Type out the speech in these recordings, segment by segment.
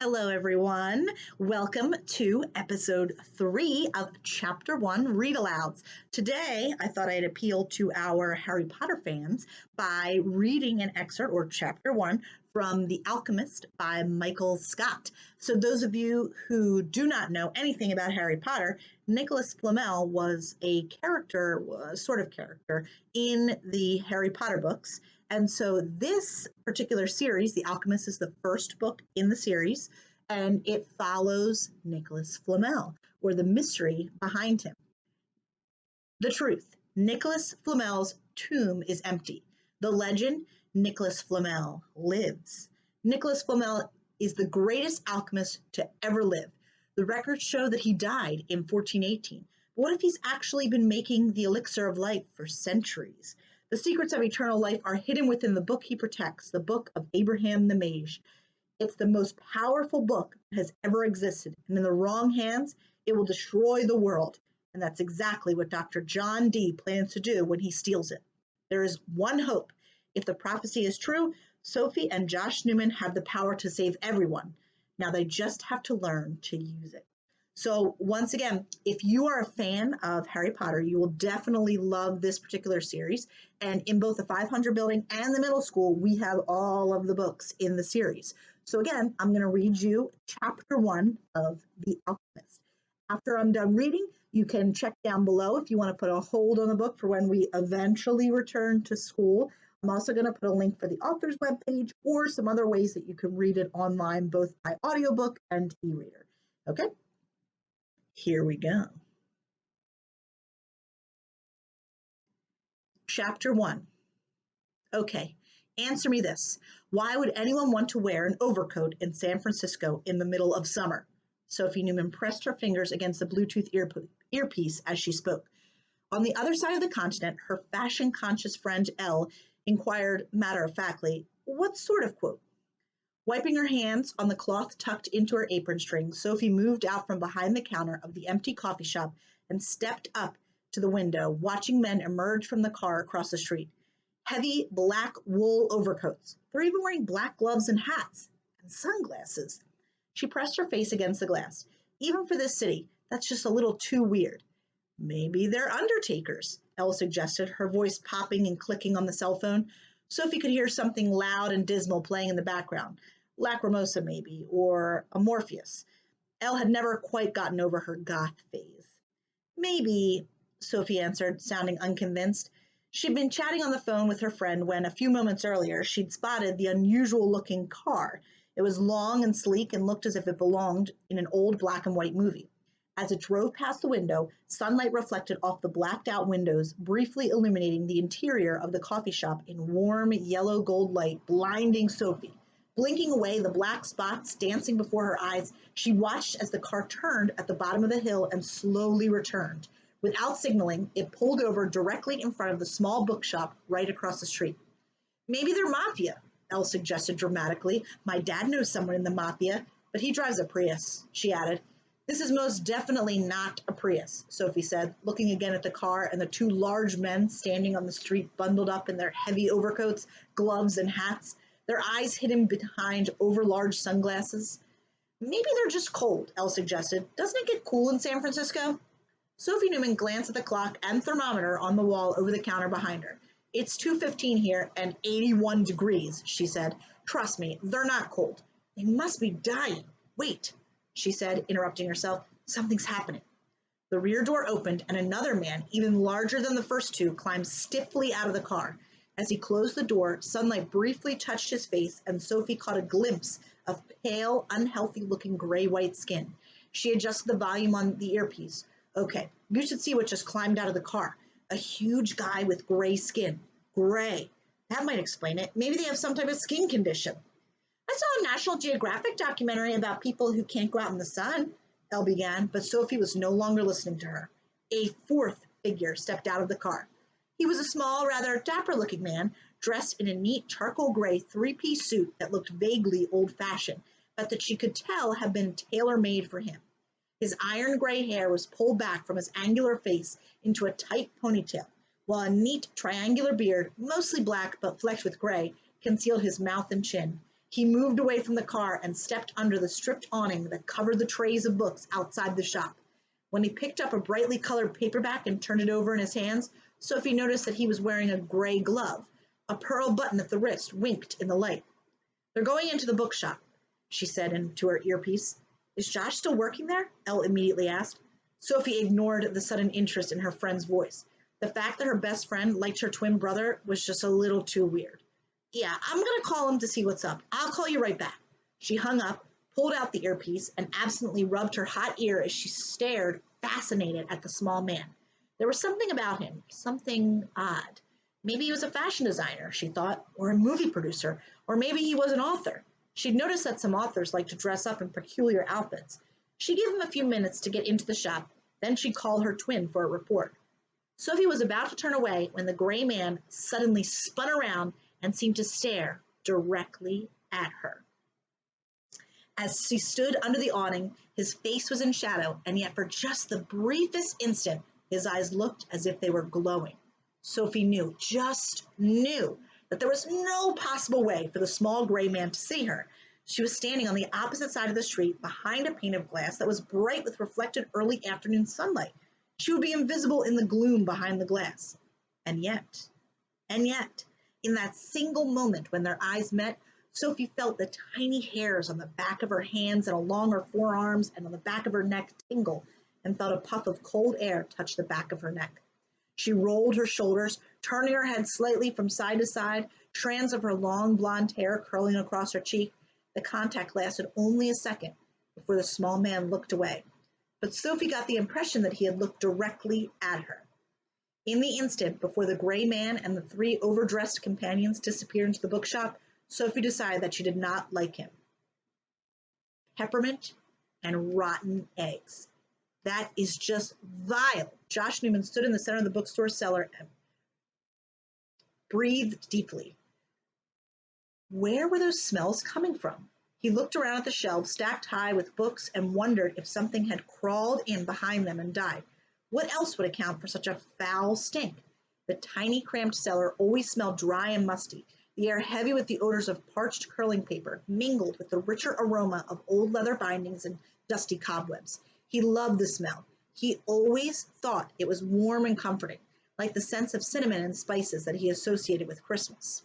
Hello, everyone. Welcome to episode 3 of Chapter 1 Read-Alouds. Today, I thought I'd appeal to our Harry Potter fans by reading an excerpt, or Chapter 1, from The Alchemist by Michael Scott. So those of you who do not know anything about Harry Potter, Nicholas Flamel was a character, sort of character, in the Harry Potter books. And so this particular series, The Alchemist, is the first book in the series, and it follows Nicholas Flamel, or the mystery behind him. The truth: Nicholas Flamel's tomb is empty. The legend: Nicholas Flamel lives. Nicholas Flamel is the greatest alchemist to ever live. The records show that he died in 1418. But what if he's actually been making the elixir of life for centuries? The secrets of eternal life are hidden within the book he protects, the Book of Abraham the Mage. It's the most powerful book that has ever existed, and in the wrong hands, it will destroy the world. And that's exactly what Dr. John Dee plans to do when he steals it. There is one hope. If the prophecy is true, Sophie and Josh Newman have the power to save everyone. Now they just have to learn to use it. So once again, if you are a fan of Harry Potter, you will definitely love this particular series. And in both the 500 building and the middle school, we have all of the books in the series. So again, I'm going to read you chapter 1 of The Alchemist. After I'm done reading, you can check down below if you want to put a hold on the book for when we eventually return to school. I'm also going to put a link for the author's webpage or some other ways that you can read it online, both by audiobook and e-reader. Okay? Here we go. Chapter 1. Okay, answer me this. Why would anyone want to wear an overcoat in San Francisco in the middle of summer? Sophie Newman pressed her fingers against the Bluetooth earpiece as she spoke. On the other side of the continent, her fashion-conscious friend Elle inquired matter-of-factly, what sort of quote? Wiping her hands on the cloth tucked into her apron string, Sophie moved out from behind the counter of the empty coffee shop and stepped up to the window, watching men emerge from the car across the street. Heavy black wool overcoats. They're even wearing black gloves and hats and sunglasses. She pressed her face against the glass. Even for this city, that's just a little too weird. Maybe they're undertakers, Elle suggested, her voice popping and clicking on the cell phone. Sophie could hear something loud and dismal playing in the background. Lacrimosa, maybe, or a Morpheus. Elle had never quite gotten over her goth phase. Maybe, Sophie answered, sounding unconvinced. She'd been chatting on the phone with her friend when, a few moments earlier, she'd spotted the unusual-looking car. It was long and sleek and looked as if it belonged in an old black-and-white movie. As it drove past the window, sunlight reflected off the blacked-out windows, briefly illuminating the interior of the coffee shop in warm, yellow-gold light, blinding Sophie. Blinking away the black spots dancing before her eyes, she watched as the car turned at the bottom of the hill and slowly returned. Without signaling, it pulled over directly in front of the small bookshop right across the street. Maybe they're mafia, Elle suggested dramatically. My dad knows someone in the mafia, but he drives a Prius, she added. This is most definitely not a Prius, Sophie said, looking again at the car and the two large men standing on the street bundled up in their heavy overcoats, gloves, and hats, their eyes hidden behind overlarge sunglasses. Maybe they're just cold, Elle suggested. Doesn't it get cool in San Francisco? Sophie Newman glanced at the clock and thermometer on the wall over the counter behind her. It's 2:15 here and 81 degrees, she said. Trust me, they're not cold. They must be dying. Wait, she said, interrupting herself. Something's happening. The rear door opened and another man, even larger than the first two, climbed stiffly out of the car. As he closed the door, sunlight briefly touched his face and Sophie caught a glimpse of pale, unhealthy-looking gray-white skin. She adjusted the volume on the earpiece. Okay, you should see what just climbed out of the car. A huge guy with gray skin. Gray. That might explain it. Maybe they have some type of skin condition. I saw a National Geographic documentary about people who can't go out in the sun, Elle began, but Sophie was no longer listening to her. A fourth figure stepped out of the car. He was a small, rather dapper-looking man, dressed in a neat charcoal gray three-piece suit that looked vaguely old-fashioned, but that she could tell had been tailor-made for him. His iron gray hair was pulled back from his angular face into a tight ponytail, while a neat triangular beard, mostly black but flecked with gray, concealed his mouth and chin. He moved away from the car and stepped under the stripped awning that covered the trays of books outside the shop. When he picked up a brightly colored paperback and turned it over in his hands, Sophie noticed that he was wearing a gray glove. A pearl button at the wrist winked in the light. "They're going into the bookshop," she said into her earpiece. "Is Josh still working there?" Elle immediately asked. Sophie ignored the sudden interest in her friend's voice. The fact that her best friend liked her twin brother was just a little too weird. "Yeah, I'm going to call him to see what's up. I'll call you right back." She hung up, pulled out the earpiece, and absently rubbed her hot ear as she stared, fascinated, at the small man. There was something about him, something odd. Maybe he was a fashion designer, she thought, or a movie producer, or maybe he was an author. She'd noticed that some authors like to dress up in peculiar outfits. She gave him a few minutes to get into the shop, then she'd call her twin for a report. Sophie was about to turn away when the gray man suddenly spun around and seemed to stare directly at her. As she stood under the awning, his face was in shadow, and yet for just the briefest instant, his eyes looked as if they were glowing. Sophie knew, just knew, that there was no possible way for the small gray man to see her. She was standing on the opposite side of the street, behind a pane of glass that was bright with reflected early afternoon sunlight. She would be invisible in the gloom behind the glass. And yet, in that single moment when their eyes met, Sophie felt the tiny hairs on the back of her hands and along her forearms and on the back of her neck tingle, and felt a puff of cold air touch the back of her neck. She rolled her shoulders, turning her head slightly from side to side, strands of her long blonde hair curling across her cheek. The contact lasted only a second before the small man looked away, but Sophie got the impression that he had looked directly at her. In the instant before the gray man and the three overdressed companions disappeared into the bookshop, Sophie decided that she did not like him. Peppermint and rotten eggs. That is just vile. Josh Newman stood in the center of the bookstore cellar and breathed deeply. Where were those smells coming from? He looked around at the shelves stacked high with books and wondered if something had crawled in behind them and died. What else would account for such a foul stink? The tiny, cramped cellar always smelled dry and musty, the air heavy with the odors of parched curling paper, mingled with the richer aroma of old leather bindings and dusty cobwebs. He loved the smell. He always thought it was warm and comforting, like the scents of cinnamon and spices that he associated with Christmas.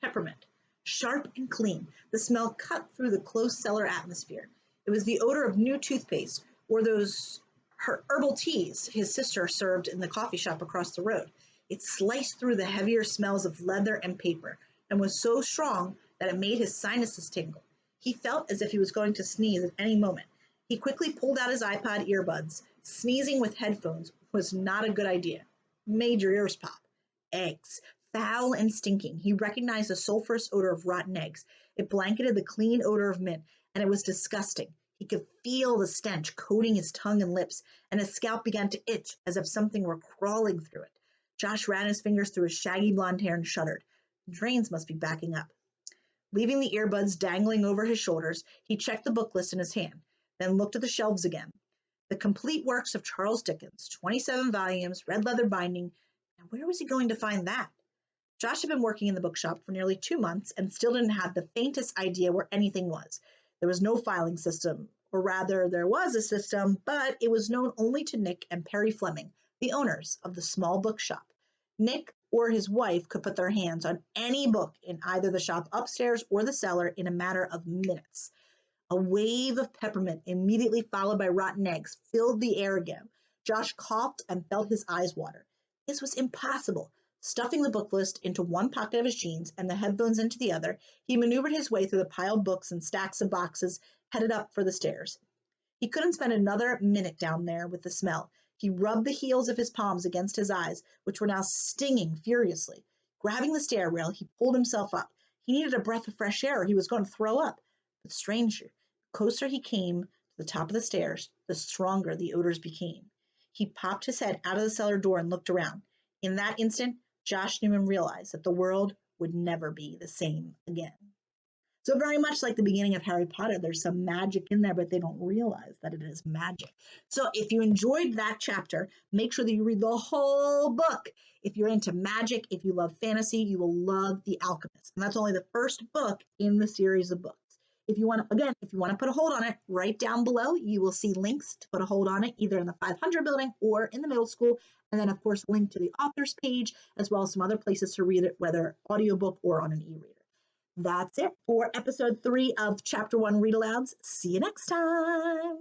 Peppermint. Sharp and clean, the smell cut through the close cellar atmosphere. It was the odor of new toothpaste or those herbal teas his sister served in the coffee shop across the road. It sliced through the heavier smells of leather and paper, and was so strong that it made his sinuses tingle. He felt as if he was going to sneeze at any moment. He quickly pulled out his iPod earbuds. Sneezing with headphones was not a good idea. Made your ears pop. Eggs. Foul and stinking. He recognized the sulphurous odor of rotten eggs. It blanketed the clean odor of mint, and it was disgusting. He could feel the stench coating his tongue and lips, and his scalp began to itch as if something were crawling through it. Josh ran his fingers through his shaggy blonde hair and shuddered. The drains must be backing up. Leaving the earbuds dangling over his shoulders, he checked the book list in his hand, then looked at the shelves again. The complete works of Charles Dickens, 27 volumes, red leather binding. Now where was he going to find that? Josh had been working in the bookshop for nearly 2 months and still didn't have the faintest idea where anything was. There was no filing system, or rather, there was a system, but it was known only to Nick and Perry Fleming, the owners of the small bookshop. Nick or his wife could put their hands on any book in either the shop upstairs or the cellar in a matter of minutes. A wave of peppermint, immediately followed by rotten eggs, filled the air again. Josh coughed and felt his eyes water. This was impossible. Stuffing the book list into one pocket of his jeans and the headphones into the other, he maneuvered his way through the piled books and stacks of boxes, headed up for the stairs. He couldn't spend another minute down there with the smell. He rubbed the heels of his palms against his eyes, which were now stinging furiously. Grabbing the stair rail, he pulled himself up. He needed a breath of fresh air or he was going to throw up. But stranger, the closer he came to the top of the stairs, the stronger the odors became. He popped his head out of the cellar door and looked around. In that instant, Josh Newman realized that the world would never be the same again. So very much like the beginning of Harry Potter, there's some magic in there, but they don't realize that it is magic. So if you enjoyed that chapter, make sure that you read the whole book. If you're into magic, if you love fantasy, you will love The Alchemist. And that's only the first book in the series of books. If you want to put a hold on it, right down below, you will see links to put a hold on it, either in the 500 building or in the middle school. And then, of course, a link to the author's page, as well as some other places to read it, whether audiobook or on an e-reader. That's it for episode 3 of Chapter 1 Read-Alouds. See you next time.